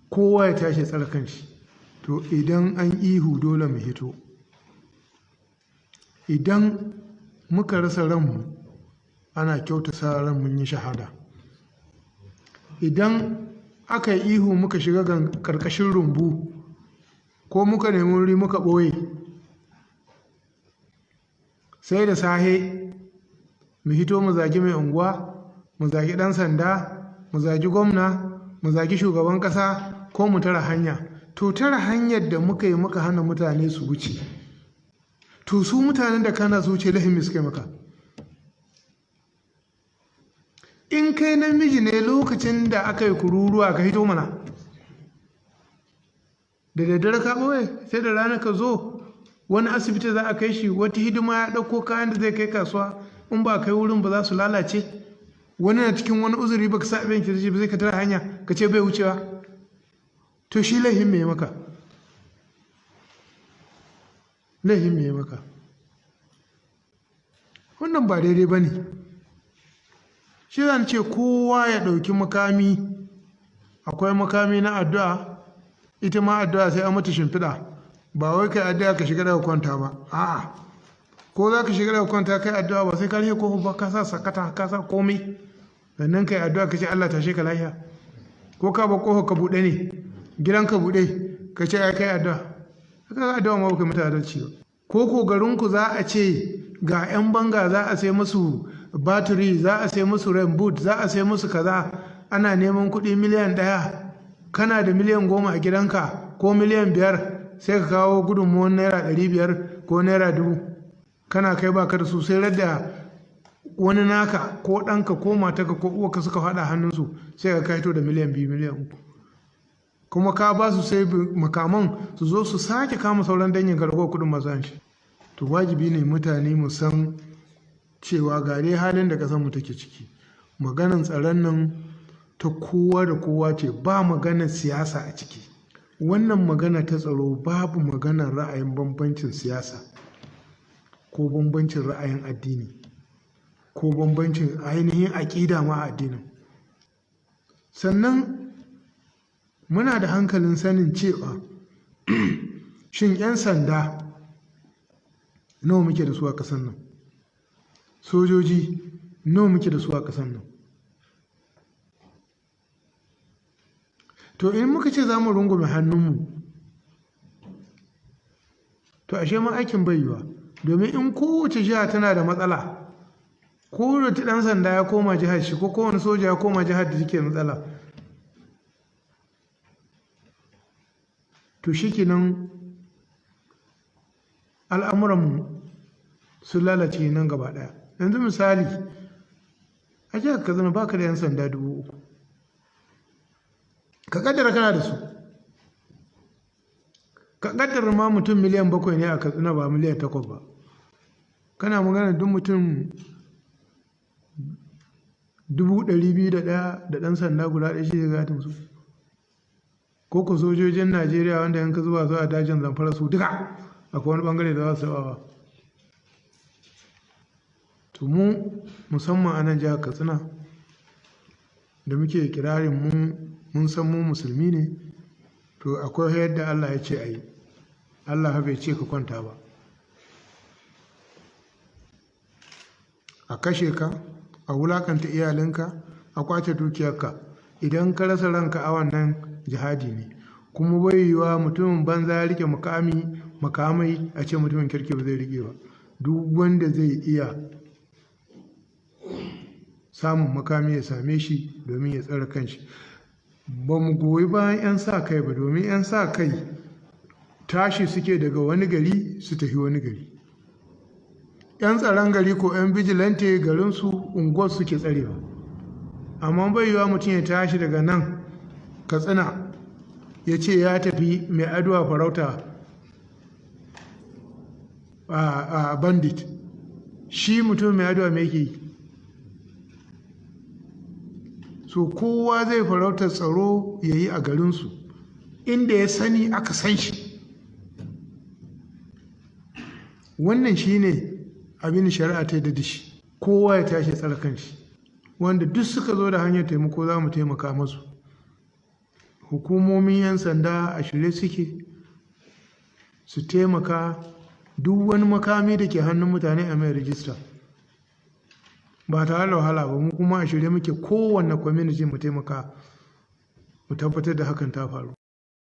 kowa ya tashi tsara kanshi. To idan an ihu dole mu hito, idan muka rasa ranmu ana kyauta sa ran mun yi shahada. Idan aka yi ihu muka shiga karkashin rumbu ko muka nemi wuri muka ɓoye, sai da sahe mu hito mu zagi mai unguwa, mu zagi ɗan sanda, mu zagi gwamna, mu zagi shugaban ƙasa, ko mu tara hanya. To tara hanyar da muka yi muka hana mutane su wuce, to su mutanen da kana su wuce lahimi suka yi maka. In kai namiji ne lokacin da aka yi kururuwa ka hito mana, da daddare ka ɓoye sai da rana ka zo, wani asibiti za a kai shi, wata hidima ya ɗauko kayan da zai kai kasuwa, in ba kai wurin ba za su lalace. Wani na cikin wani uzuri baka sa abin kirji ba zai ka tara hanya ka ce bai wucewa. To shi laifin mai maka, laifin mai maka, wannan ba daidai ba ne. Shi zan ce kowa ya ɗauki makami. Akwai makami na addu'a, ita ma addu'a sai an mata shimfiɗa, ba wai kai addu'a ka shiga daga kwanta ba. A'a, ko za ka shiga daga kwanta kai addu'a ba sai ka rufe kofa ba, ka sa sakata, ka sa komai, sannan kai addu'a ka ce Allah tashe ka lafiya. Ko ka ba kofa ka buɗe ne, gidan ka buɗe, ka ce ai kai addu'a, ka addu'a ma ba kai mata adalci ba. Ko garinku za a ce ga 'yan banga za a sai musu batiri, za a sai musu boot, za a sai musu kaza, ana neman kuɗi miliyan 1, kana da miliyan 10 a gidanka ko miliyan 5, sai ka kawo gudunmuwan naira 500 ko naira 1000, kana kai baka da su, sai radda wani naka ko ɗanka ko mataka ko uwaka suka faɗa hannunsu, sai ka kaito da miliyan 2 miliyan 3, kuma ka ba su sai makaman su zo su sake kama sauran dangin garkuwar kuɗin masu hanshi. To wajibi ne mutane mu san cewa ga dai halin da ƙasar mu take ciki. Maganar tsaron nan ta kowa da kowa ce, ba maganar siyasa a ciki. Wannan magana ta tsaro babu maganar ra'ayin bambancin siyasa ko bambancin ra'ayin addini ko bambancin ainihin aƙida ma a addinin. Sannan muna da hankalin sanin cewa shin 'yan sanda nawa muke da su a ƙasar nan? Sojoji nawa muke da su a ƙasar nan? To in muka ce za mu rungume hannunmu, to ashe ma aikin bai yiwa, domin in kowace jiha tana da matsala, kowace ɗan sanda ya koma jihar shi ko kowane soja ya koma jihar da take matsala, to shi kenan al'amuranmu sun lalace nan gaba ɗaya. Yanzu misali, a jihar Katsina baka da 'yan sanda 3000, ka kaddara kana da su, ka kaddara ma mutum miliyan 7 ne a Katsina ba miliyan 8 ba, kana magana duk mutum 201,000 da ɗan sanda guda ɗaya shi zai gadin su, ko ku sojojin Najeriya wanda yanka zuwa zuwa dajin Zamfara su duka akwai wani bangare da za su sabawa. To mu musamman a nan jihar Katsina da muke kirarin mun san mu musulmi ne, to akwai yadda Allah ya ce a yi, Allah bai ce ka kwanta ba, a kashe ka, a wulakanta iyalinka, a kwace dukiyarka. Idan ka rasa ranka a wannan jihadi ne, kuma bai yiwa mutumin banza ya rike makamai a ce mutumin kirki ba zai rike ba. Duk wanda zai iya samun makami ya same shi domin ya tsare kanshi. Ba mu goyi bayan 'yan sa kai ba, domin 'yan sa kai tashi suke daga wani gari su tafi wani gari. 'Yan tsaron gari ko 'yan bijilante garinsu unguwar suke tsarewa, amma bai yiwa mutum ya tashi daga nan Katsina ya ce ya tafi mai aduwa farauta a bandit. Shi mutum mai aduwa mai yake yi? So kowa zai farautar tsaro ya yi a garinsu inda ya sani aka san shi. Wannan shi ne abin shari'a ta da shi, kowa ya tashi tsare kanshi. Wanda duk suka zo da hanyar taimako za mu taimaka masu. hukumomin 'yan sanda a shirye suke su taimaka duk wani makami da ke hannun mutane a mai rijista ba tare da wahala ba. Mu kuma a shirye muke kowanne community mu taimaka mu tabbatar da hakan ta faru.